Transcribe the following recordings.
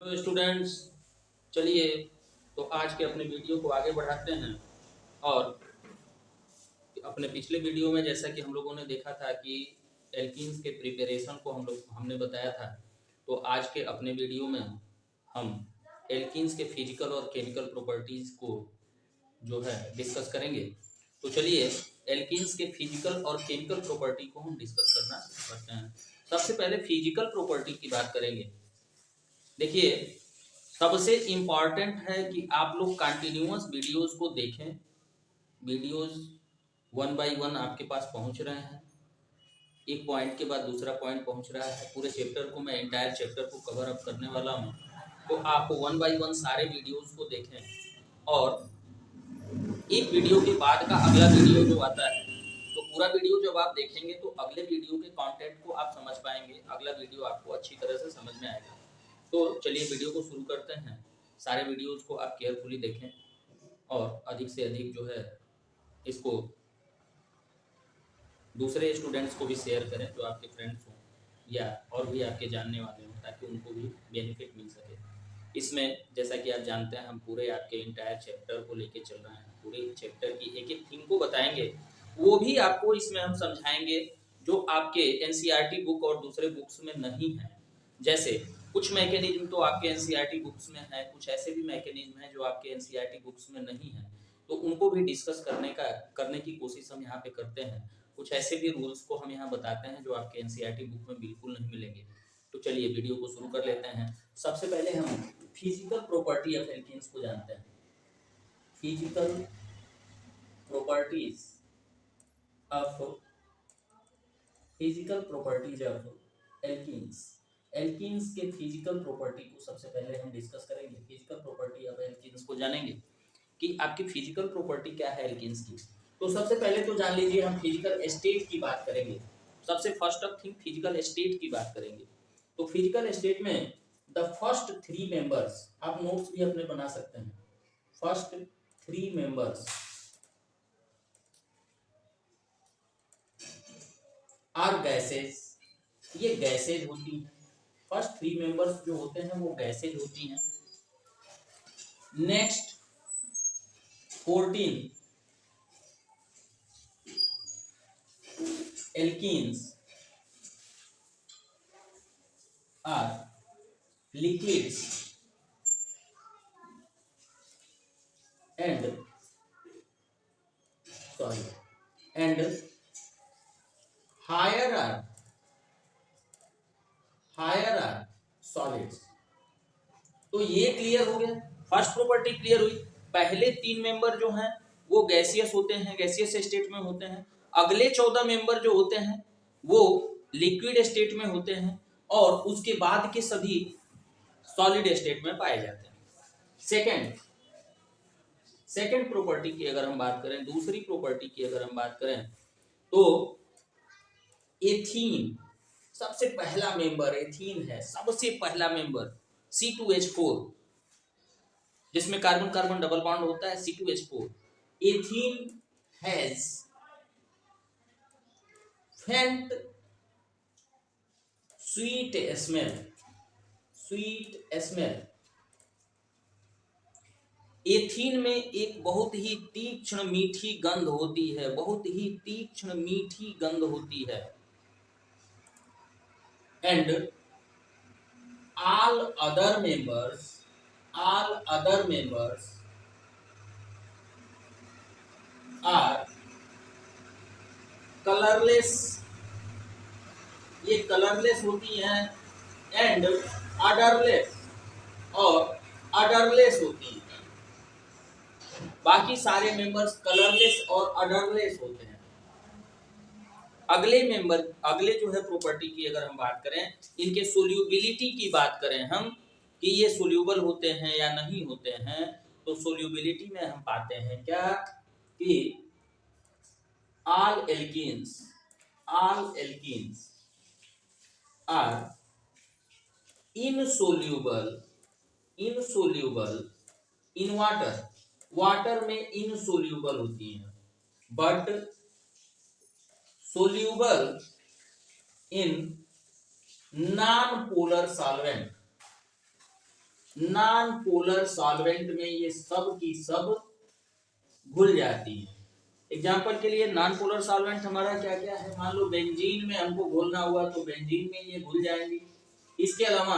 तो स्टूडेंट्स, चलिए तो आज के अपने वीडियो को आगे बढ़ाते हैं। और अपने पिछले वीडियो में जैसा कि हम लोगों ने देखा था कि एल्कीन्स के प्रिपरेशन को हमने बताया था। तो आज के अपने वीडियो में हम एल्कीन्स के फिजिकल और केमिकल प्रॉपर्टीज को जो है डिस्कस करेंगे। तो चलिए एल्कीन्स के फिजिकल और केमिकल प्रॉपर्टी को हम डिस्कस करना करते हैं। सबसे पहले फिजिकल प्रॉपर्टी की बात करेंगे। देखिए, सबसे इम्पॉर्टेंट है कि आप लोग कंटिन्यूअस वीडियोस को देखें। वीडियोस वन बाय वन आपके पास पहुंच रहे हैं, एक पॉइंट के बाद दूसरा पॉइंट पहुंच रहा है। पूरे चैप्टर को मैं एंटायर चैप्टर को कवर अप करने वाला हूं, तो आप वन बाय वन सारे वीडियोस को देखें। और एक वीडियो के बाद का अगला वीडियो जो आता है, तो पूरा वीडियो जब आप देखेंगे तो अगले वीडियो के कंटेंट को आप समझ पाएंगे, अगला वीडियो आपको अच्छी तरह से समझ में आएगा। तो चलिए वीडियो को शुरू करते हैं। सारे वीडियोस को आप केयरफुली देखें और अधिक से अधिक जो है इसको दूसरे स्टूडेंट्स को भी शेयर करें जो आपके फ्रेंड्स हों या और भी आपके जानने वाले हों, ताकि उनको भी बेनिफिट मिल सके। इसमें जैसा कि आप जानते हैं, हम पूरे आपके इंटायर चैप्टर को लेके चल रहे हैं। पूरे चैप्टर की एक एक थिंग को बताएंगे, वो भी आपको इसमें हम समझाएंगे जो आपके एनसीईआरटी बुक और दूसरे बुक्स में नहीं है। जैसे कुछ मैकेनिज्म तो आपके एनसीईआरटी बुक्स में है, कुछ ऐसे भी मैकेनिज्म हैं जो आपके एनसीईआरटी बुक्स में नहीं है, तो उनको भी डिस्कस करने की कोशिश हम यहाँ पे करते हैं। कुछ ऐसे भी रूल्स को हम यहाँ बताते हैं जो आपके एनसीईआरटी बुक में बिल्कुल नहीं मिलेंगे। तो चलिए वीडियो को शुरू कर लेते हैं। सबसे पहले हम फिजिकल प्रॉपर्टी ऑफ एल्कीन्स को जानते हैं। Physical properties of alkenes. Alkenes के फिजिकल प्रॉपर्टी को सबसे पहले हम डिस्कस करेंगे। फिजिकल प्रॉपर्टी ऑफ एल्कीन्स को जानेंगे कि आपकी फिजिकल प्रॉपर्टी क्या है एल्कीन्स की। तो सबसे पहले तो जान लीजिए, हम फिजिकल स्टेट की बात करेंगे। सबसे first of thing physical state की बात करेंगे। तो फिजिकल स्टेट में द फर्स्ट थ्री मेंबर्स, आप नोट्स भी अपने बना सकते हैं। First three members are gases, ये गैसेज होती हैं। फर्स्ट थ्री मेंबर्स जो होते हैं वो गैसेज होती हैं। Next 14 alkenes are liquids and higher are solids। तो ये क्लियर हो गया, फर्स्ट प्रॉपर्टी क्लियर हुई। पहले तीन मेंबर जो हैं वो गैसियस होते हैं, गैसियस स्टेट में होते हैं। अगले 14 मेंबर जो होते हैं वो लिक्विड स्टेट में होते हैं, और उसके बाद के सभी सॉलिड स्टेट में पाए जाते हैं। सेकंड प्रॉपर्टी की अगर हम बात करें, दूसरी प्रॉपर्टी की अगर हम बात करें, तो एथीन सबसे पहला मेंबर एथीन है। सबसे पहला मेंबर C2H4, जिसमें कार्बन कार्बन डबल बॉन्ड होता है, C2H4। एथीन हैज फेंट स्वीट स्मेल। एथीन में एक बहुत ही तीक्ष्ण मीठी गंध होती है, बहुत ही तीक्ष्ण मीठी गंध होती है। And all other members are colorless, ये कलरलेस होती हैं। एंड odorless होती हैं। बाकी सारे मेंबर्स कलरलेस और odorless होते हैं। अगले जो है प्रॉपर्टी की अगर हम बात करें, इनके सोल्यूबिलिटी की बात करें हम, कि ये सोल्यूबल होते हैं या नहीं होते हैं, तो सोल्यूबिलिटी में हम पाते हैं क्या कि all alkenes are insoluble in water में insoluble होती हैं, but soluble in non-polar solvent, non polar solvent में ये सब की सब घुल जाती है। एग्जाम्पल के लिए नॉन पोलर सॉल्वेंट हमारा क्या क्या है, मान लो बेंजीन में हमको घोलना हुआ तो बेंजीन में ये घुल जाएंगी। इसके अलावा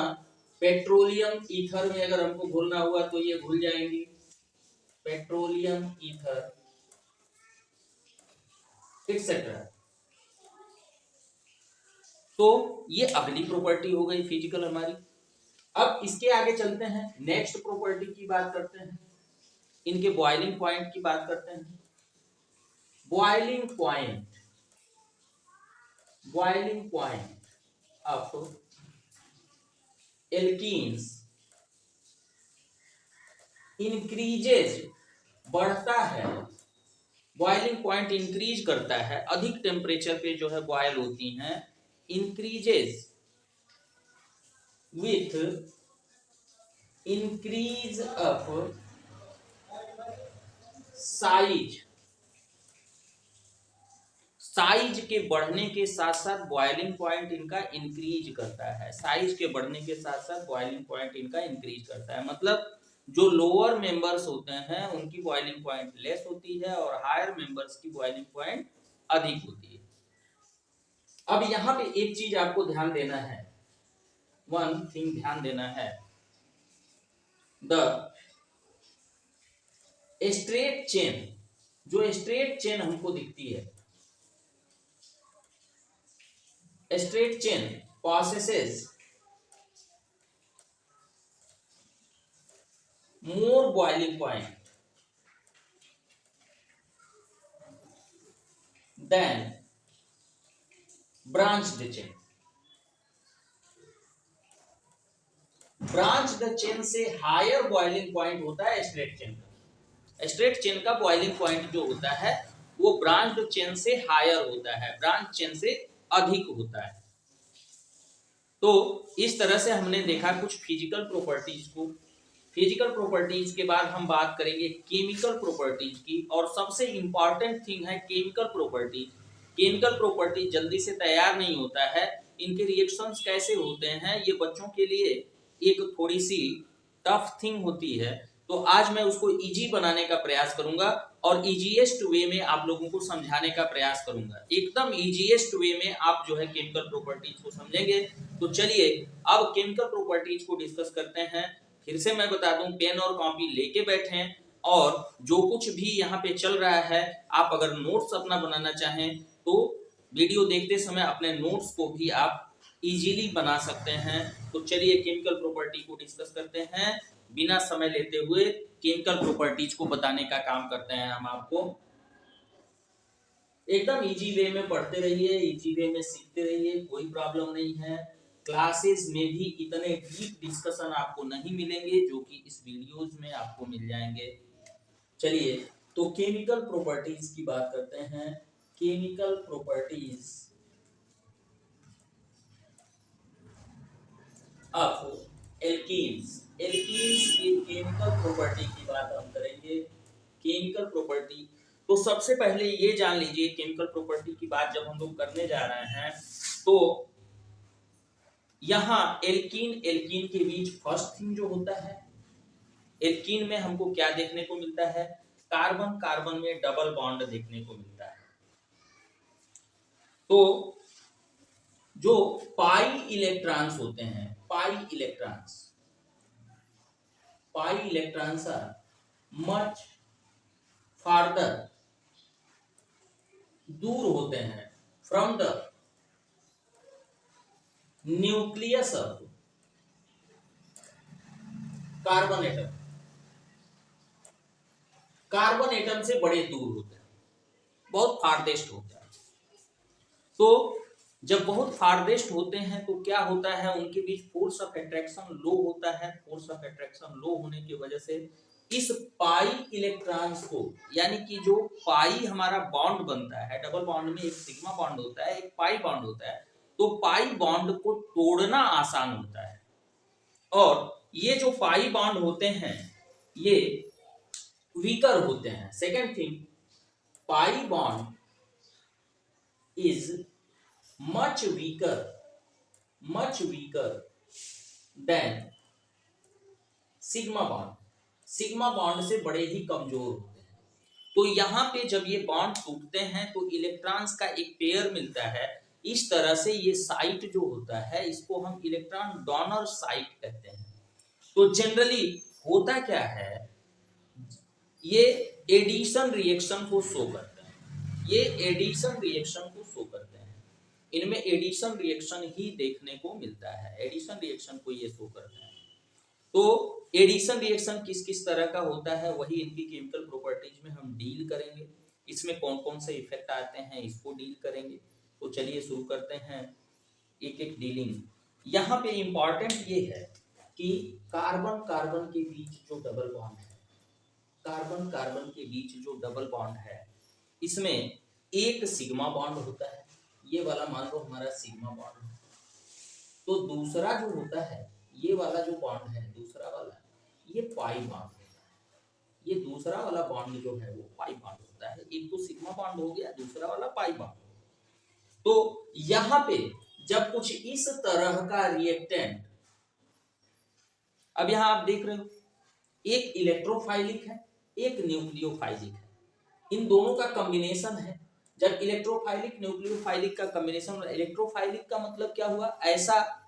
पेट्रोलियम ईथर में अगर हमको घोलना हुआ तो ये घुल जाएंगी, पेट्रोलियम ईथर एक्सेट्रा। तो ये अगली प्रॉपर्टी हो गई फिजिकल हमारी। अब इसके आगे चलते हैं, नेक्स्ट प्रॉपर्टी की बात करते हैं, इनके बॉइलिंग पॉइंट की बात करते हैं। Boiling point of alkenes increases, बढ़ता है, बॉइलिंग पॉइंट इंक्रीज करता है, अधिक टेम्परेचर पे जो है बॉयल होती हैं, increases with increase of size के बढ़ने के साथ साथ बॉइलिंग पॉइंट इनका इंक्रीज करता है। साइज के बढ़ने के साथ साथ बॉइलिंग पॉइंट इनका इंक्रीज करता है, मतलब जो लोअर मेंबर्स होते हैं उनकी बॉइलिंग पॉइंट लेस होती है और हायर मेंबर्स की बॉइलिंग पॉइंट अधिक होती है। अब यहां पे एक चीज आपको ध्यान देना है, वन थिंग ध्यान देना है, द स्ट्रेट चेन, जो स्ट्रेट चेन हमको दिखती है, straight chain possesses more boiling point than branched chain। Branched chain से हायर बॉइलिंग पॉइंट होता है स्ट्रेट चेन का। स्ट्रेट चेन का बॉइलिंग पॉइंट जो होता है वो ब्रांच्ड चेन से हायर होता है, ब्रांच चेन से अधिक होता है। तो इस तरह से हमने देखा कुछ फिजिकल प्रॉपर्टीज को। फिजिकल प्रॉपर्टीज के बाद हम बात करेंगे केमिकल प्रॉपर्टीज की, और सबसे इंपॉर्टेंट थिंग है केमिकल प्रॉपर्टीज। केमिकल प्रॉपर्टीज जल्दी से तैयार नहीं होता है, इनके रिएक्शंस कैसे होते हैं ये बच्चों के लिए एक थोड़ी सी टफ थिंग होती है। तो आज मैं उसको इजी बनाने का प्रयास करूंगा और इजीएस्ट वे में आप लोगों को समझाने का प्रयास करूंगा। एकदम इजीएस्ट वे में आप जो है केमिकल प्रॉपर्टीज को समझेंगे। तो चलिए अब केमिकल प्रॉपर्टीज को डिस्कस करते हैं। फिर से मैं बता दूं, पेन और कॉपी लेके बैठें और जो कुछ भी यहाँ पे चल रहा है आप अगर नोट्स अपना बनाना चाहें तो वीडियो देखते समय अपने नोट्स को भी आप इजीली बना सकते हैं। तो चलिए केमिकल प्रॉपर्टी को डिस्कस करते हैं, बिना समय लेते हुए केमिकल प्रॉपर्टीज को बताने का काम करते हैं हम आपको। एकदम इजी वे में पढ़ते रहिए, इजी वे में सीखते रहिए, कोई प्रॉब्लम नहीं है। क्लासेस में भी इतने डीप डिस्कशन आपको नहीं मिलेंगे जो कि इस वीडियोस में आपको मिल जाएंगे। चलिए तो केमिकल प्रॉपर्टीज की बात करते हैं। Chemical properties of alkenes, alkenes की केमिकल प्रॉपर्टी की बात हम करेंगे। केमिकल प्रॉपर्टी, तो सबसे पहले ये जान लीजिए केमिकल प्रॉपर्टी की बात जब हम लोग करने जा रहे हैं तो यहां एल्कीन एल्कीन के बीच फर्स्ट थिंग जो होता है, एल्कीन में हमको क्या देखने को मिलता है, कार्बन कार्बन में डबल बॉन्ड देखने को मिलता है। तो जो पाई इलेक्ट्रॉन्स होते हैं, pi electrons are much farther, दूर होते हैं from the nucleus of carbon atom, carbon atom से बड़े दूर होते हैं, बहुत फारदेस्ट होते हैं। तो जब बहुत फारदेस्ट होते हैं तो क्या होता है, उनके बीच फोर्स ऑफ अट्रैक्शन लो होता है। फोर्स ऑफ अट्रैक्शन लो होने की वजह से इस पाई इलेक्ट्रॉन्स को, यानी कि जो पाई हमारा बॉन्ड बनता है, डबल बॉन्ड में एक सिग्मा बॉन्ड होता है, एक पाई बॉन्ड होता है, तो पाई बॉन्ड को तोड़ना आसान होता है। और ये जो पाई बॉन्ड होते हैं ये वीकर होते हैं। Second thing, pi bond is much weaker than sigma bond से बड़े ही कमजोर होते हैं। तो यहाँ पे जब ये बॉन्ड टूटते हैं तो इलेक्ट्रॉन्स का एक पेयर मिलता है। इस तरह से ये साइट जो होता है इसको हम इलेक्ट्रॉन डोनर साइट कहते हैं। तो जनरली होता क्या है, ये एडिशन रिएक्शन को शो करते हैं, ये एडिशन रिएक्शन को शो करते हैं। इनमें एडिशन रिएक्शन ही देखने को मिलता है, एडिशन रिएक्शन को ये शो करते हैं। तो एडिशन रिएक्शन किस किस तरह का होता है वही इनकी केमिकल प्रॉपर्टीज में हम डील करेंगे। इसमें कौन कौन से इफेक्ट आते हैं इसको डील करेंगे। तो चलिए शुरू करते हैं एक एक डीलिंग। यहाँ पे इंपॉर्टेंट ये है कि कार्बन कार्बन के बीच जो डबल बॉन्ड है, कार्बन कार्बन के बीच जो डबल बॉन्ड है इसमें एक सिग्मा बॉन्ड होता है, ये वाला मान लो हमारा सिग्मा बॉन्ड है। तो दूसरा जो होता है ये वाला जो बॉन्ड है दूसरा वाला, ये पाई बॉन्ड होता है। ये दूसरा वाला बॉन्ड जो है वो पाई बॉन्ड होता है। एक तो सिग्मा बॉन्ड हो गया, दूसरा वाला पाई बॉन्ड। तो यहां पे जब कुछ इस तरह का रिएक्टेंट, अब यहां आप देख रहे हो एक इलेक्ट्रोफाइलिक है एक न्यूक्लियोफाइलिक है, इन दोनों का कॉम्बिनेशन है। जब इलेक्ट्रोफाइलिक न्यूक्लियोफाइलिक का कॉम्बिनेशन, इलेक्ट्रोफाइलिक का मतलब क्या हुआ, ऐसा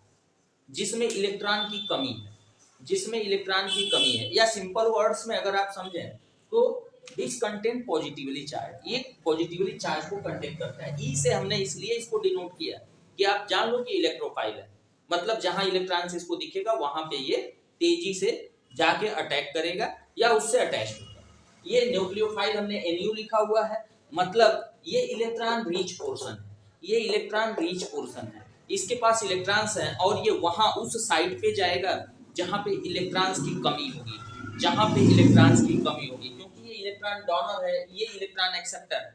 जिसमें इलेक्ट्रॉन की कमी है, जिसमें इलेक्ट्रॉन की कमी है, या सिंपल वर्ड्स में अगर आप समझें तो दिस कंटेंट पॉजिटिवली चार्ज, ये पॉजिटिवली चार्ज को कंटेन करता है। ई से हमने इसलिए इसको डिनोट किया कि आप जान लो कि इलेक्ट्रोफाइल है, मतलब जहां इलेक्ट्रॉन से इसको दिखेगा वहां पे ये तेजी से जाके अटैक करेगा या उससे अटैच होगा। ये न्यूक्लियोफाइल हमने NU लिखा हुआ है, मतलब ये इलेक्ट्रॉन रिच पोर्शन है, ये इलेक्ट्रॉन रिच पोर्शन है, इसके पास इलेक्ट्रॉन्स हैं और ये वहां उस साइड पे जाएगा जहां पे इलेक्ट्रॉन्स की कमी होगी, जहां पे इलेक्ट्रॉन्स की कमी होगी, क्योंकि ये इलेक्ट्रॉन डोनर है, ये इलेक्ट्रॉन एक्सेप्टर है।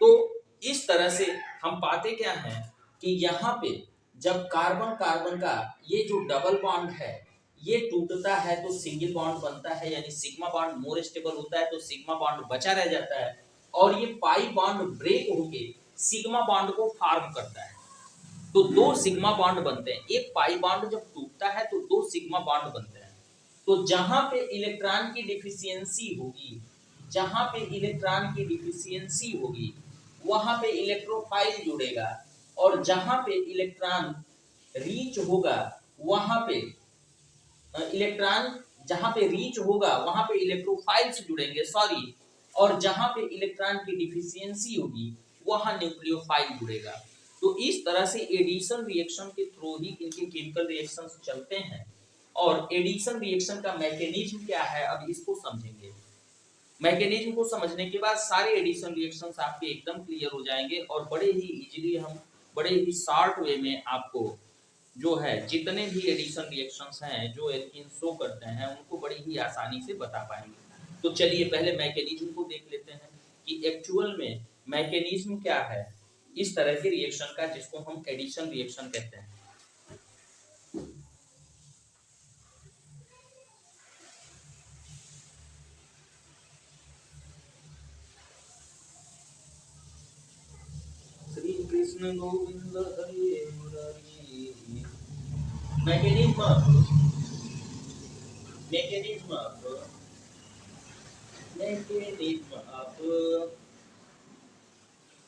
तो इस तरह से हम पाते क्या हैं कि यहाँ पे जब कार्बन कार्बन का ये जो डबल बॉन्ड है ये टूटता है तो सिंगल बॉन्ड बनता है, यानी सिग्मा बॉन्ड मोर स्टेबल होता है तो सिग्मा बॉन्ड बचा रह जाता है, और ये पाई बॉन्ड ब्रेक होके सिग्मा बॉन्ड को फॉर्म करता है। तो दो सिग्मा बॉन्ड बनते हैं। एक पाई बॉन्ड जब टूटता है तो दो सिग्मा बॉन्ड बनते हैं। तो जहां पे इलेक्ट्रॉन की डिफिशियंसी होगी, जहां पे इलेक्ट्रॉन की डिफिशियंसी होगी वहां पे इलेक्ट्रोफाइल जुड़ेगा, और जहां पे इलेक्ट्रॉन रीच होगा वहां पे इलेक्ट्रॉन, जहां पे रीच होगा वहां पे इलेक्ट्रोफाइल्स जुड़ेंगे, सॉरी, और जहां पे इलेक्ट्रॉन की डिफिशियंसी होगी वहां न्यूक्लियोफाइल जुड़ेगा। तो इस तरह से एडिशन रिएक्शन के थ्रू ही इनके केमिकल रिएक्शंस चलते हैं। और एडिशन रिएक्शन का मैकेनिज्म क्या है अब इसको समझेंगे। मैकेनिज्म को समझने के बाद सारे एडिशन रिएक्शंस आपके एकदम क्लियर हो जाएंगे और बड़े ही इजीली हम बड़े ही शॉर्ट वे में आपको जो है जितने भी एडिशन रिएक्शंस हैं जो एल्कीन शो करते हैं उनको बड़ी ही आसानी से बता पाएंगे। तो चलिए पहले मैकेनिज्म को देख लेते हैं कि एक्चुअल में मैकेनिज्म क्या है इस तरह के रिएक्शन का जिसको हम एडिशन रिएक्शन कहते हैं। Shri Krishna Govind Hare Murari. Mechanism of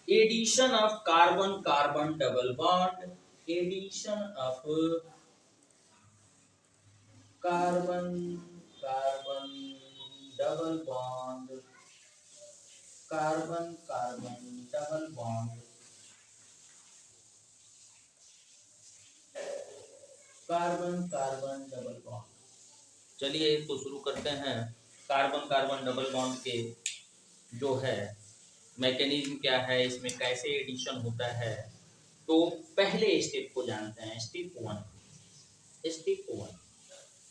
addition of carbon carbon double bond, addition of carbon carbon double bond, carbon carbon double bond, carbon carbon double bond. चलिए तो शुरू करते हैं कार्बन कार्बन डबल बॉन्ड के जो है मैकेनिज्म क्या है, इसमें कैसे एडिशन होता है। तो पहले स्टेप को जानते हैं, स्टेप वन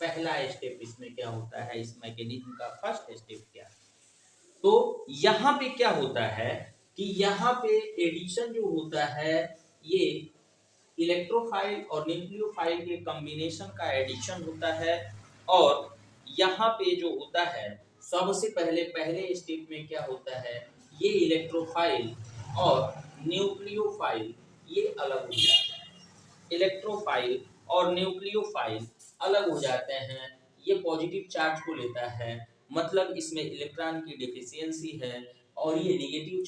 पहला स्टेप इसमें क्या होता है, इस मैकेनिज्म का फर्स्ट स्टेप क्या है। तो यहाँ पे क्या होता है कि यहाँ पे एडिशन जो होता है ये इलेक्ट्रोफाइल और न्यूक्लियोफाइल के कॉम्बिनेशन का एडिशन होता है। और यहाँ पे जो होता है सबसे पहले स्टेप में क्या होता है, ये इलेक्ट्रोफाइल और न्यूक्लियोफाइल ये अलग हो जाते हैं, इलेक्ट्रोफाइल और न्यूक्लियोफाइल अलग हो जाते हैं। ये पॉजिटिव चार्ज को लेता है, मतलब इसमें इलेक्ट्रॉन की डिफिशियंसी है, और ये नेगेटिव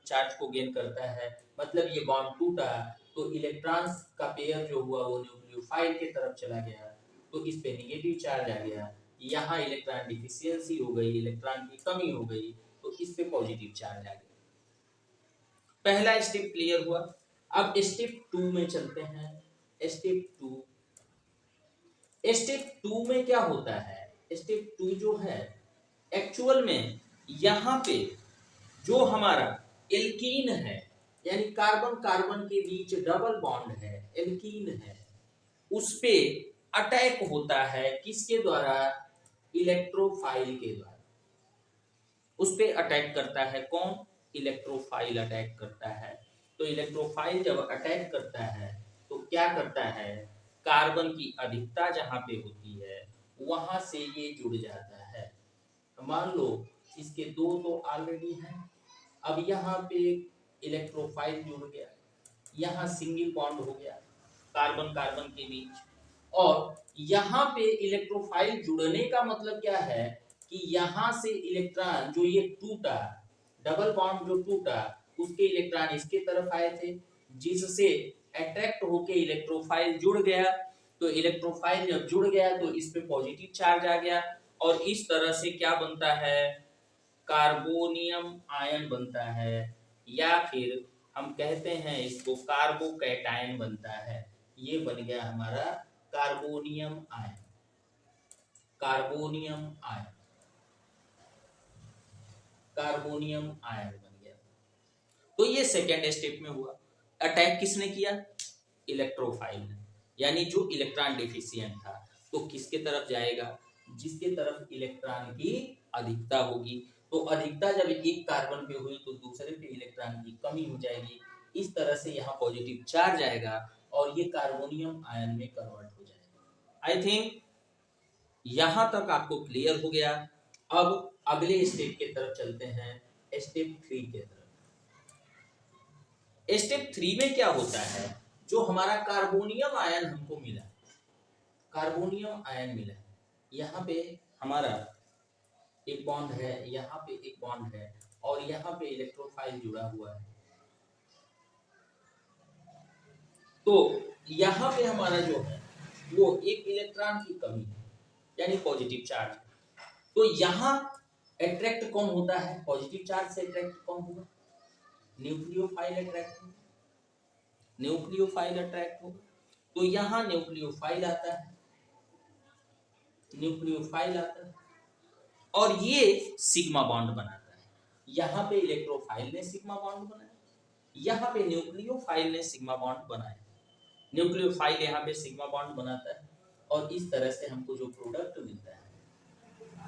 चार्ज को गेन करता है, मतलब ये बॉन्ड टूटा तो इलेक्ट्रॉन्स का पेयर जो हुआ वो न्यूक्लियोफाइल की तरफ चला गया, तो इस पे नेगेटिव चार्ज आ गया, यहाँ इलेक्ट्रॉन डिफिशियंसी हो गई, इलेक्ट्रॉन की कमी हो गई, तो इस पे पॉजिटिव चार्ज आ गया। पहला स्टेप क्लियर हुआ। अब स्टेप 2 में चलते हैं। स्टेप 2 में क्या होता है? स्टेप 2 जो है एक्चुअल में यहाँ पे जो हमारा एल्कीन है, यानी कार्बन कार्बन के बीच डबल बॉन्ड है, एल्कीन है, उस पे अटैक होता है, किसके द्वारा? इलेक्ट्रोफाइल के द्वारा। उस पे अटैक करता है कौन? इलेक्ट्रोफाइल अटैक करता है। तो इलेक्ट्रोफाइल जब अटैक करता है तो क्या करता है? कार्बन की अधिकता जहां पे होती है वहां से ये जुड़ जाता है। मान लो इसके दो तो ऑलरेडी हैं, अब यहाँ पे इलेक्ट्रोफाइल जुड़ गया, यहाँ सिंगल बॉन्ड हो गया कार्बन कार्बन के बीच, और यहाँ पे इलेक्ट्रोफाइल जुड़ने का मतलब क्या है कि यहाँ से इलेक्ट्रॉन जो ये टूटा, डबल बॉन्ड जो टूटा, उसके इलेक्ट्रॉन इसके तरफ आए थे, जिससे अट्रैक्ट होके इलेक्ट्रोफाइल जुड़ गया। तो इलेक्ट्रोफाइल जब जुड़ गया तो इस पे पॉजिटिव चार्ज आ गया, और इस तरह से क्या बनता है? कार्बोनियम आयन बनता है, या फिर हम कहते हैं इसको कार्बोकैटायन बनता है। ये बन गया हमारा carbonium ion. Carbonium ion, carbonium ion बन गया। तो ये सेकेंड स्टेप में हुआ। अटैक किसने किया? इलेक्ट्रोफाइल ने, यानी जो इलेक्ट्रॉन डिफिशिएंट था। तो किसके तरफ जाएगा? जिसके तरफ इलेक्ट्रॉन की अधिकता होगी। तो अधिकता जब एक कार्बन पे हुई तो दूसरे पे इलेक्ट्रॉन की कमी हो जाएगी, इस तरह से यहाँ पॉजिटिव चार्ज आएगा और ये कार्बोनियम आयन में कन्वर्ट हो जाएगा। आई थिंक यहां तक आपको क्लियर हो गया। अब अगले स्टेप की तरफ चलते हैं, स्टेप 3 के तरफ। स्टेप 3 में क्या होता है? जो हमारा कार्बोनियम आयन हमको मिला, कार्बोनियम आयन मिला, यहाँ पे हमारा एक बॉन्ड है, यहाँ पे एक बॉन्ड है, और यहाँ पे इलेक्ट्रोफाइल जुड़ा हुआ है। तो यहाँ पे हमारा जो है वो एक इलेक्ट्रॉन की कमी है, यानी पॉजिटिव चार्ज। तो यहाँ अट्रैक्ट कौन होता है? पॉजिटिव चार्ज से अट्रैक्ट कौन होगा? न्यूक्लियोफाइल अट्रैक्ट होगा, न्यूक्लियोफाइल अट्रैक्ट होगा। तो यहाँ न्यूक्लियोफाइल आता है, न्यूक्लियोफाइल आता है, और ये सिग्मा बॉन्ड बनाता है। यहाँ पे इलेक्ट्रोफाइल ने सिग्मा बॉन्ड बनाया, यहाँ पे न्यूक्लियोफाइल ने सिग्मा बॉन्ड बनाया। न्यूक्लियोफाइल यहाँ पे सिग्मा बॉन्ड बनाता है, और इस तरह से हमको जो प्रोडक्ट मिलता है,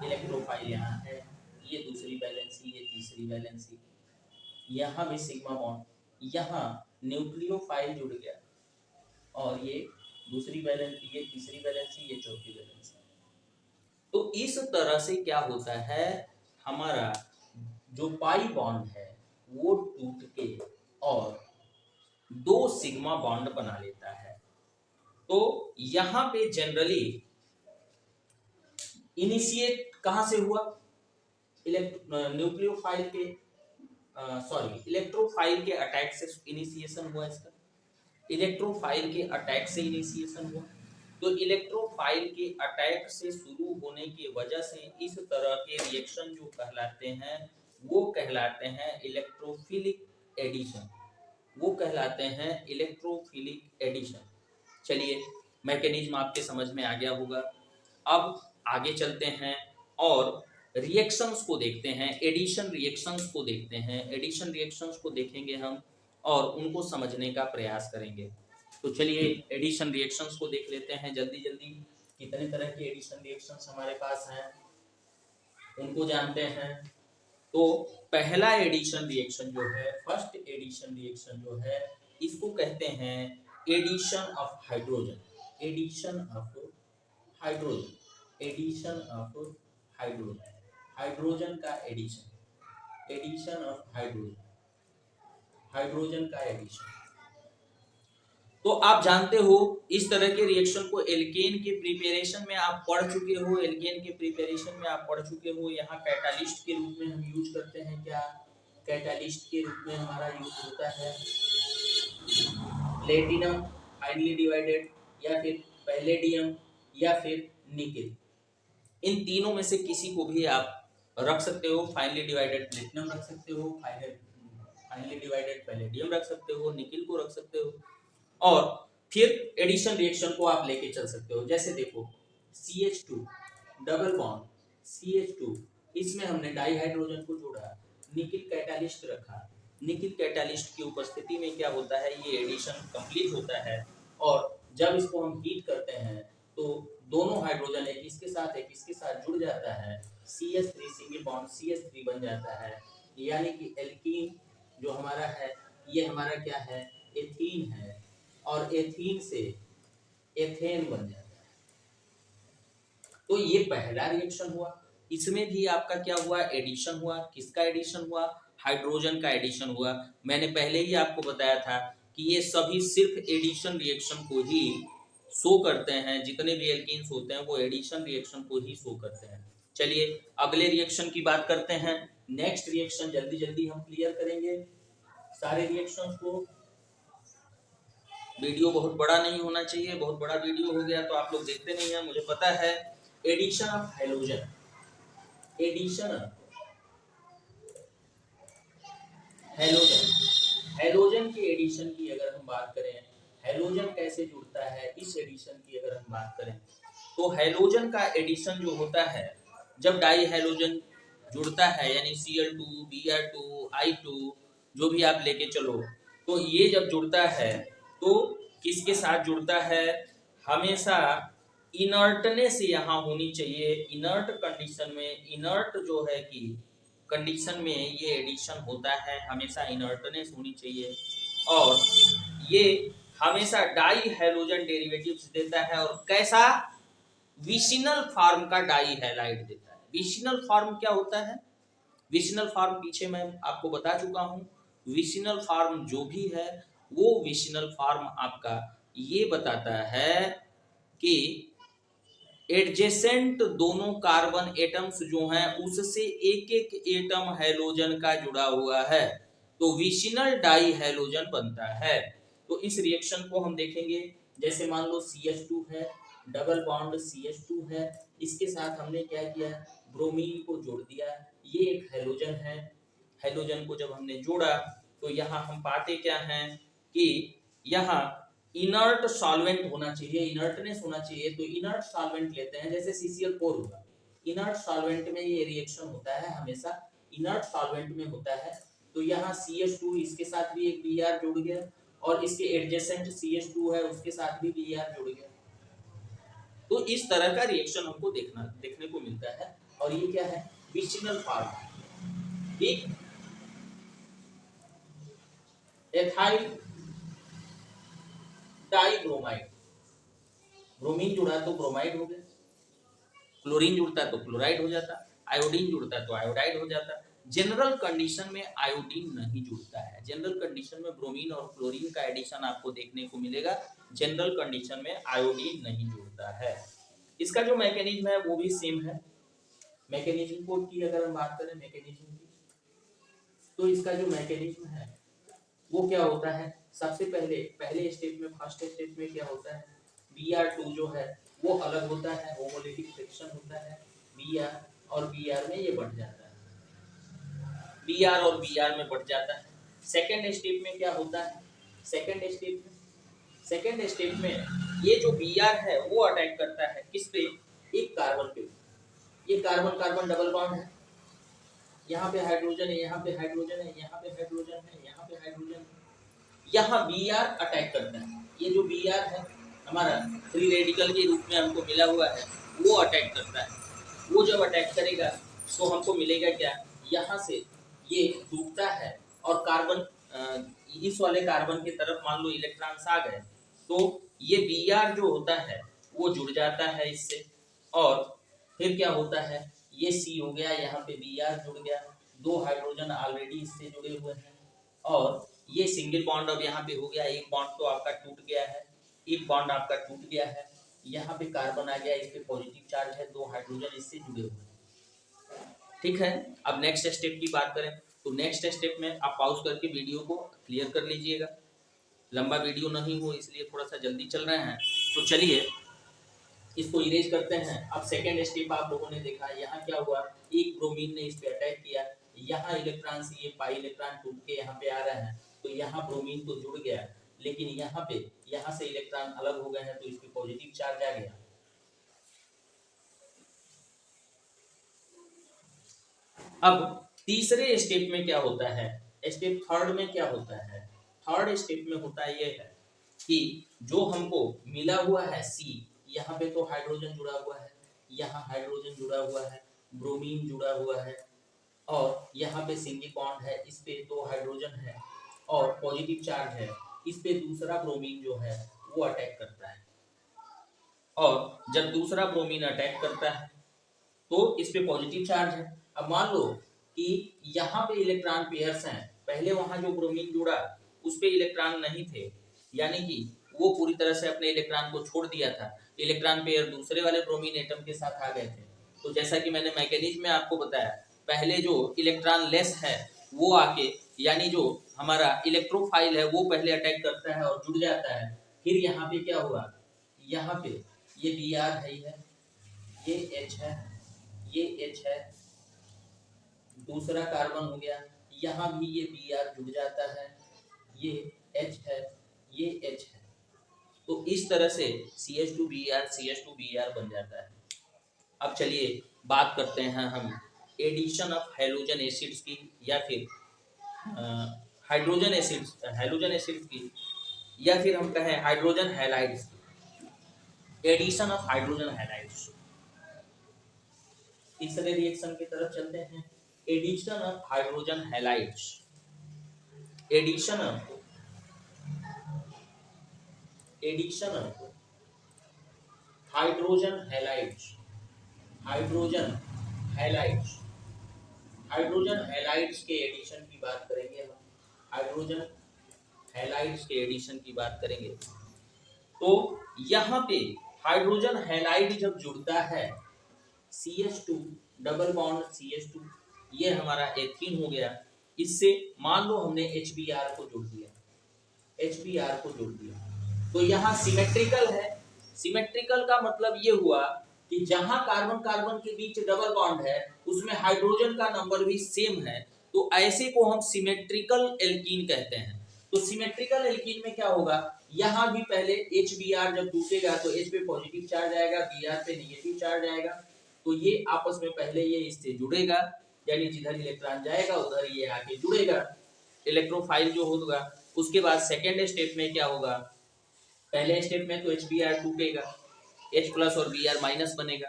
इलेक्ट्रोफाइल यहाँ है, ये दूसरी वैलेंसी, ये तीसरी वैलेंसी, यहाँ भी सिग्मा बॉन्ड, यहाँ न्यूक्लियोफाइल जुड़ गया, और ये दूसरी वैलेंसी, ये तीसरी वैलेंसी, ये चौथी वैलेंसी। तो इस तरह से क्या होता है, हमारा जो पाई बॉन्ड है वो टूट के और दो सिग्मा बॉन्ड बना लेता है। तो यहाँ पे जनरली इनिशिएट कहां से हुआ? न्यूक्लियोफाइल के इलेक्ट्रोफाइल के अटैक से इनिशिएशन हुआ इसका, इलेक्ट्रोफाइल के अटैक से इनिशिएशन हुआ। तो इलेक्ट्रोफाइल के अटैक से शुरू होने की वजह से इस तरह के रिएक्शन जो कहलाते हैं वो कहलाते हैं इलेक्ट्रोफिलिक एडिशन, वो कहलाते हैं इलेक्ट्रोफिलिक एडिशन। चलिए मैकेनिज्म आपके समझ में आ गया होगा। अब आगे चलते हैं और रिएक्शंस को देखते हैं, एडिशन रिएक्शंस को देखते हैं। एडिशन रिएक्शंस को देखेंगे हम और उनको समझने का प्रयास करेंगे। तो चलिए एडिशन रिएक्शंस को देख लेते हैं जल्दी जल्दी। कितने तरह के एडिशन रिएक्शंस हमारे पास हैं उनको जानते हैं। तो पहला एडिशन रिएक्शन जो है, फर्स्ट एडिशन रिएक्शन जो है, इसको कहते हैं addition of hydrogen, addition of hydrogen, addition of hydrogen, hydrogen का addition, addition of hydrogen, hydrogen का एडिशन। तो आप जानते हो इस तरह के रिएक्शन को एल्केन के प्रिपरेशन में आप पढ़ चुके हो, एल्केन के प्रिपरेशन में आप पढ़ चुके हो। यहाँ कैटालिस्ट के रूप में हम यूज करते हैं क्या, कैटालिस्ट के रूप में हमारा यूज होता है प्लेटिनम फाइनली डिवाइडेड, या फिर पैलेडियम, या फिर निकेल। इन तीनों में से किसी को भी आप रख सकते हो। फाइनली डिवाइडेड प्लेटिनम रख सकते हो, फाइनली डिवाइडेड पैलेडियम रख सकते हो, निकेल को रख सकते हो, और फिर एडिशन रिएक्शन को आप लेके चल सकते हो। जैसे देखो CH2 डबल बॉन्ड CH2, इसमें हमने डाई हाइड्रोजन को जोड़ा, निकेल कैटालिस्ट रखा। निकेल कैटालिस्ट की उपस्थिति में क्या होता है, ये एडिशन कंप्लीट होता है, और जब इसको हम हीट करते हैं तो दोनों हाइड्रोजन एक इसके साथ जुड़ जाता है, CH3 सिंगल बॉन्ड CH3 बन जाता है, यानी कि एल्कीन जो हमारा है ये हमारा क्या है, एथीन है, और एथीन से एथेन बन जाता है। तो ये पहला रिएक्शन हुआ। इसमें भी आपका क्या हुआ, एडिशन हुआ। किसका एडिशन हुआ, हाइड्रोजन का एडिशन हुआ। मैंने पहले ही आपको बताया था कि ये सभी सिर्फ एडिशन रिएक्शन को ही शो करते हैं, जितने भी एल्कीन्स होते हैं वो एडिशन रिएक्शन को ही शो करते हैं। चलिए अगले रिएक्शन की बात करते हैं। नेक्स्ट रिएक्शन जल्दी जल्दी हम क्लियर करेंगे सारे रिएक्शंस को। वीडियो बहुत बड़ा नहीं होना चाहिए, बहुत बड़ा वीडियो हो गया तो आप लोग देखते नहीं हैं, मुझे पता है। Addition of halogen, addition halogen के एडिशन की अगर हम बात करें, हैलोजन कैसे जुड़ता है, इस एडिशन की अगर हम बात करें तो हैलोजन का एडिशन जो होता है, जब डाई हैलोजन जुड़ता है यानी Cl2 Br2 I2 जो भी आप लेके चलो, तो ये जब जुड़ता है तो किसके साथ जुड़ता है, हमेशा इनर्टनेस यहाँ होनी चाहिए। इनर्ट कंडीशन में, इनर्ट जो है कि कंडीशन में ये एडिशन होता है, हमेशा इनर्टनेस होनी चाहिए, और ये हमेशा डाई हैलोजन डेरिवेटिव्स देता है। और कैसा, विसिनल फॉर्म का डाई हैलाइड देता है। विसिनल फॉर्म क्या होता है, विसिनल फॉर्म पीछे मैं आपको बता चुका हूं। विसिनल फॉर्म जो भी है वो विसिनल फॉर्म आपका ये बताता है कि एडजेसेंट दोनों कार्बन एटम्स जो हैं उससे एक एक एटम हैलोजन का जुड़ा हुआ है, तो विसिनल डाई हैलोजन बनता है। तो इस रिएक्शन को हम देखेंगे। जैसे मान लो CH2 है, डबल बॉन्ड CH2 है, इसके साथ हमने क्या किया, ब्रोमीन को जोड़ दिया, ये एक हैलोजन है। हैलोजन को जब हमने जोड़ा तो यहाँ हम पाते क्या हैं कि यहाँ इनर्ट सॉल्वेंट होना चाहिए, इनर्टनेस होना चाहिए, तो इनर्ट सॉल्वेंट लेते हैं। जैसे CCl4 होगा, इनर्ट सॉल्वेंट में ये रिएक्शन होता है, हमेशा इनर्ट सॉल्वेंट में होता है। तो यहाँ CH2 इसके साथ भी एक Br जुड़ गया, और इसके एडजेसेंट CH2 है उसके साथ भी Br जुड़ गया। तो इस तरह का रिएक्शन हमको देखने को मिलता है, और ये क्या है, विसिनल फॉर्म। ठीक, एथाइल डाइब्रोमाइड, ब्रोमीन जुड़ा तो ब्रोमाइड हो गया, क्लोरीन जुड़ता तो क्लोराइड हो जाता, आयोडीन जुड़ता तो आयोडाइड हो जाता। जनरल कंडीशन में आयोडीन नहीं जुड़ता है, जनरल कंडीशन में ब्रोमीन और क्लोरीन का एडिशन आपको देखने को मिलेगा, जनरल कंडीशन में आयोडीन नहीं जुड़ता है। इसका जो मैकेनिज्म है वो भी सेम है। मैकेनिज्म को की अगर हम बात करें मैकेनिज्म की, तो इसका जो मैकेनिज्म है वो क्या होता है, सबसे पहले स्टेप में, फर्स्ट स्टेप में क्या होता है, Br2 जो है वो अलग होता है, होमोलिटिक फ्रिक्शन होता है, Br और Br में ये बढ़ जाता है, Br और Br में बढ़ जाता है। सेकेंड स्टेप में क्या होता है, सेकेंड स्टेप में ये जो Br है वो अटैक करता है किस पे, एक कार्बन पे। ये कार्बन कार्बन डबल बॉन्ड है, यहाँ पे हाइड्रोजन है, यहाँ पे हाइड्रोजन है, यहाँ पे हाइड्रोजन है, यहाँ पे हाइड्रोजन है, यहाँ Br अटैक करता है। ये जो Br है हमारा फ्री रेडिकल के रूप में हमको मिला हुआ है, वो अटैक करता है। वो जब अटैक करेगा तो हमको मिलेगा क्या, यहाँ से ये टूटता है, और कार्बन इस वाले कार्बन की तरफ मान लो इलेक्ट्रॉन्स आ गए, तो ये Br जो होता है वो जुड़ जाता है इससे, और फिर क्या होता है, ये C हो गया, यहाँ पे Br जुड़ गया, दो हाइड्रोजन ऑलरेडी इससे जुड़े हुए हैं, और ये सिंगल बॉन्ड अब यहाँ पे हो गया, एक बॉन्ड तो आपका टूट गया है, एक बॉन्ड आपका टूट गया है, यहाँ पे कार्बन आ गया, इस पे पॉजिटिव चार्ज है, 2 हाइड्रोजन इससे जुड़े हुए हैं। ठीक है, अब नेक्स्ट स्टेप की बात करें तो नेक्स्ट स्टेप में आप पॉज करके वीडियो को क्लियर कर लीजिएगा, लंबा वीडियो नहीं हो इसलिए थोड़ा सा जल्दी चल रहे हैं। तो चलिए इसको इरेज करते हैं। अब सेकेंड स्टेप आप लोगों ने देखा, यहाँ क्या हुआ, एक ब्रोमीन ने इस पे अटैक किया, यहाँ इलेक्ट्रॉन से ये पाई इलेक्ट्रॉन टूट के यहाँ पे आ रहे हैं, तो यहाँ ब्रोमीन तो जुड़ गया, लेकिन यहाँ पे यहाँ से इलेक्ट्रॉन अलग हो गए हैं, तो इस पे पॉजिटिव चार्ज आ गया। अब तीसरे स्टेप में क्या होता है, स्टेप थर्ड में क्या होता है, थर्ड स्टेप में होता है ये है कि जो हमको मिला हुआ है सी, यहाँ पे तो हाइड्रोजन जुड़ा हुआ है, यहाँ हाइड्रोजन जुड़ा हुआ है, ब्रोमीन जुड़ा हुआ है, और यहाँ पे सिंगल बॉन्ड है, इस पे 2 हाइड्रोजन है और पॉजिटिव चार्ज है, इस पे दूसरा ब्रोमीन जो है वो अटैक करता है, और जब दूसरा ब्रोमीन अटैक करता है तो इस पे पॉजिटिव चार्ज है। अब मान लो कि यहाँ पे इलेक्ट्रॉन पेयर्स हैं, पहले वहां जो ब्रोमीन जुड़ा उस पे इलेक्ट्रॉन नहीं थे, यानी कि वो पूरी तरह से अपने इलेक्ट्रॉन को छोड़ दिया था, इलेक्ट्रॉन पेयर दूसरे वाले ब्रोमीन एटम के साथ आ गए थे। तो जैसा कि मैंने मैकेनिज्म में आपको बताया, पहले जो इलेक्ट्रॉन लेस है वो आके, यानी जो हमारा इलेक्ट्रोफाइल है वो पहले अटैक करता है और जुड़ जाता है, फिर यहाँ पे क्या हुआ, यहाँ पे ये Br है, ये H है, ये H है, दूसरा कार्बन हो गया, यहाँ भी ये Br जुड़ जाता है, ये H है, ये H है, तो इस तरह से CH2Br CH2Br बन जाता है। अब चलिए बात करते हैं हम एडिशन ऑफ हैलोजन एसिड्स की, या फिर हाइड्रोजन एसिड्स की, या फिर हम कहें हाइड्रोजन हैलाइड्स की। एडिशन ऑफ हाइड्रोजन हैलाइड्स, तीसरे रिएक्शन की तरफ चलते हैं। Addition of hydrogen halides, addition of hydrogen halides, hydrogen halides, hydrogen halides के एडिशन की बात करेंगे हम, हाइड्रोजन हैलाइड्स के एडिशन की बात करेंगे। तो यहाँ पे हाइड्रोजन हैलाइड जब जुड़ता है, CH2 डबल बॉन्ड CH2, ये हमारा एथीन हो गया, इससे मान लो हमने HBr को जोड़ दिया, HBr को जोड़ दिया, तो यहाँ सिमेट्रिकल है। सिमेट्रिकल का मतलब ये हुआ कि जहां कार्बन कार्बन के बीच डबल बॉन्ड है उसमें हाइड्रोजन का नंबर भी सेम है, तो ऐसे को हम सिमेट्रिकल एल्कीन कहते हैं। तो सिमेट्रिकल एल्कीन में क्या होगा, यहाँ भी पहले HBr जब टूटेगा तो H पे पॉजिटिव चार्ज आएगा, Br पे नेगेटिव चार्ज आएगा, तो ये आपस में पहले ये इससे जुड़ेगा, यानी जिधर इलेक्ट्रॉन जाएगा उधर ये आके जुड़ेगा, इलेक्ट्रोफाइल जो होगा। उसके बाद सेकेंड स्टेप में क्या होगा, पहले स्टेप में तो HBr टूटेगा, H प्लस और Br माइनस बनेगा,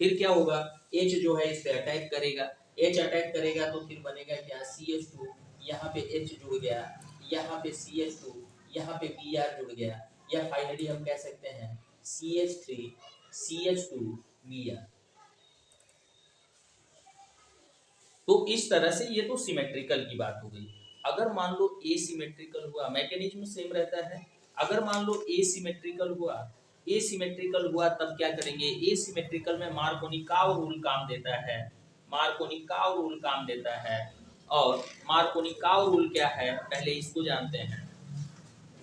फिर क्या होगा, H जो है इस पे अटैक करेगा, H अटैक करेगा तो फिर बनेगा क्या, CH2, यहाँ पे H जुड़ गया, यहाँ पे CH2, यहाँ पे Br जुड़ गया, या फाइनली हम कह सकते हैं CH3 CH2 Br। तो इस तरह से ये तो सिमेट्रिकल की बात हो गई। अगर मान लो एसिमेट्रिकल हुआ, मैकेनिज्म सेम रहता है, अगर मान लो एसिमेट्रिकल हुआ तब क्या करेंगे, एसिमेट्रिकल में मार्कोनिकाव रूल काम देता है, मार्कोनिकाव रूल काम देता है। और मार्कोनिकाव रूल क्या है, पहले इसको जानते हैं।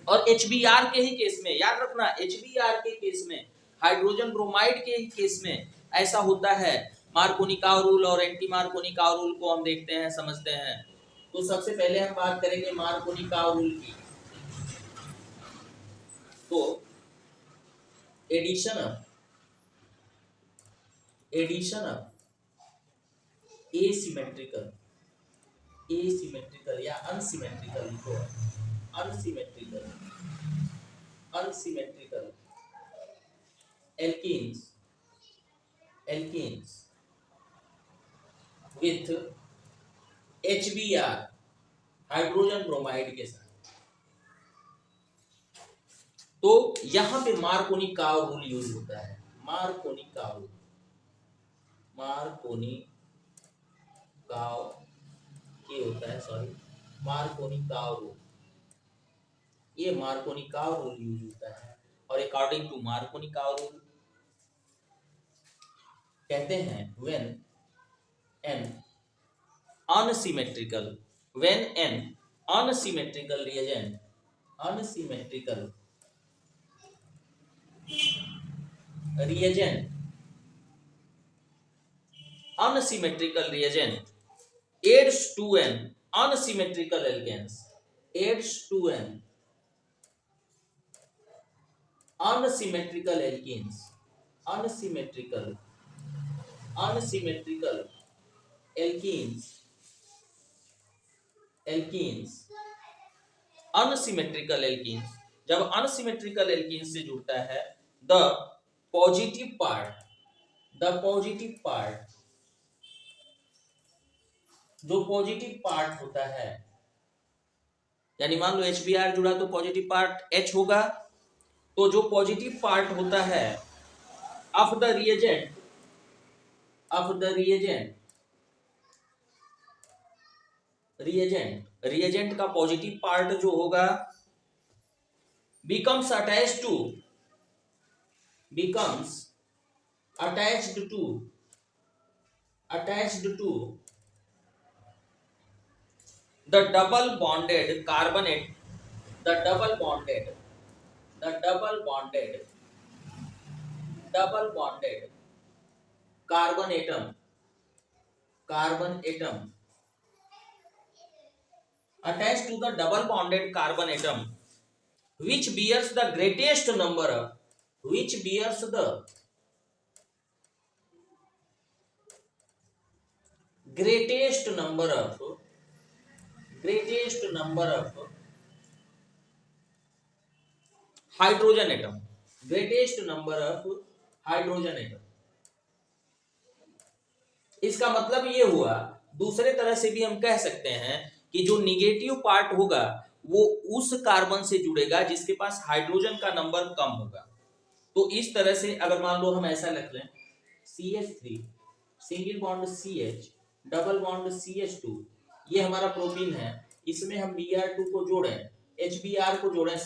और HBr के ही केस में याद रखना, HBr के केस में, हाइड्रोजन ब्रोमाइड के ही केस में ऐसा होता है। मार्कोनिकाव रूल और एंटी मार्कोनिकाव रूल को हम देखते हैं, समझते हैं। तो सबसे पहले हम बात करेंगे मार्कोनिकाव रूल की। तो एडिशन ऑफ एसिमेट्रिकल या unsymmetrical alkenes with HBr hydrogen bromide के साथ, तो यहां पे मार्कोनिकाव रूल यूज होता है। मार्कोनिकाव होता है, मार्कोनिकाव रूल। ये मार्कोनी-काव रूल यूज होता है। और अकॉर्डिंग टू मार्कोनी-काव रूल कहते हैं when an unsymmetrical reagent aids to an unsymmetrical alkanes unsymmetrical alkenes जब अनसिमेट्रिकल एल्कीन्स से जुड़ता है द पॉजिटिव पार्ट जो पॉजिटिव पार्ट होता है, यानी मान लो HBr जुड़ा तो पॉजिटिव पार्ट H होगा, तो जो पॉजिटिव पार्ट होता है ऑफ द रिएजेंट का पॉजिटिव पार्ट जो होगा becomes attached to the double bonded carbonate carbon atom attached to the double bonded carbon atom which bears the greatest number of hydrogen atom इसका मतलब ये हुआ, दूसरे तरह से भी हम कह सकते हैं कि जो निगेटिव पार्ट होगा वो उस कार्बन से जुड़ेगा जिसके पास हाइड्रोजन का नंबर कम होगा। तो इस तरह से अगर मान लो हम ऐसा लिख लें CH3 single bond CH double bond CH2, ये हमारा प्रोटीन है, इसमें हम Br2 को जोड़ें, HBr को जोड़ें,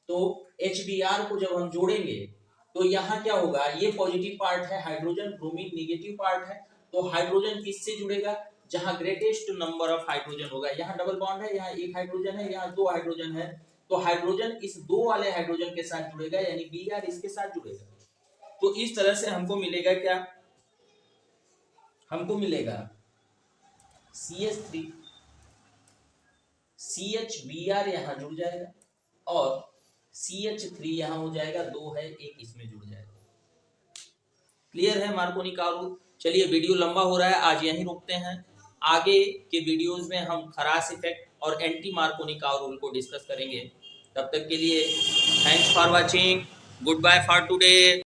तो HBr को जब हम जोड़ेंगे तो यहाँ क्या होगा, ये पॉजिटिव पार्ट है, हाइड्रोजन, ब्रोमीन निगेटिव पार्ट है, तो हाइड्रोजन किससे जुड़ेगा, जहां ग्रेटेस्ट नंबर ऑफ हाइड्रोजन होगा। यहाँ डबल बॉन्ड है, यहाँ एक हाइड्रोजन है, यहाँ दो हाइड्रोजन है, तो हाइड्रोजन इस दो वाले हाइड्रोजन के साथ जुड़ेगा, यानी Br इसके साथ जुड़ेगा। तो इस तरह से हमको मिलेगा क्या, हमको मिलेगा CH3 CHBr यहाँ जुड़ जाएगा और CH3 यहाँ हो जाएगा, दो है, एक इसमें जुड़ जाएगा। क्लियर है मार्कोनी-काव रूल। चलिए वीडियो लंबा हो रहा है, आज यहीं रोकते हैं। आगे के वीडियोस में हम खरास इफेक्ट और एंटी मार्कोनी-काव रूल को डिस्कस करेंगे। तब तक के लिए thanks for watching, good bye for today.